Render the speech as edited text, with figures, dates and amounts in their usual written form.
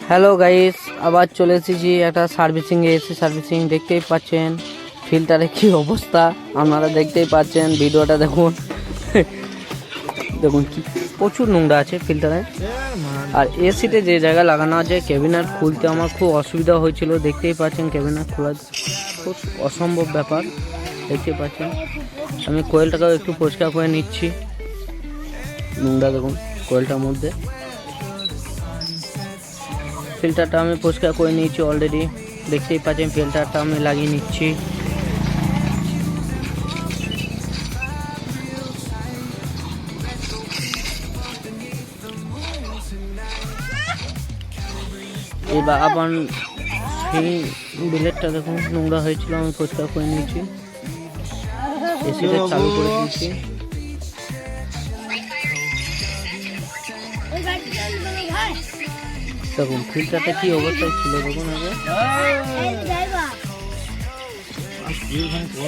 Hello guys, আবার চলে এসেছি একটা সার্ভিসিং দেখতেই পাচ্ছেন। ফিল্টারে কি অবস্থা আপনারা দেখতেই পাচ্ছেন, ভিডিওটা দেখুন। দেখুন কি প্রচুর নোংরা আছে ফিল্টারে। আর এসিতে যে জায়গা লাগানো আছে ক্যাবিনেট খুলতে আমার খুব অসুবিধা হয়েছিল, দেখতেই পাচ্ছেন ক্যাবিনেট খোলা খুব অসম্ভব ব্যাপার, দেখতেই পাচ্ছেন। আমি কোয়েলটাকেও একটু পরিষ্কার করে নিচ্ছি। নোংরা দেখুন কোয়েলটার মধ্যে। ফিল্টারটা আমি পরিষ্কার করে নিয়েছি অলরেডি, দেখতেই পাচ্ছেন। ফিল্টারটা আমি লাগিয়ে নিচ্ছি। এবার আবার সেই বিলেটটা দেখুন নোংরা হয়েছিল, আমি পরিষ্কার করে নিয়েছি। এসিটা চালু করে দিয়েছি। দেখুন ফিল্টারটা কি অবস্থায় ছিল দেখুন আগে।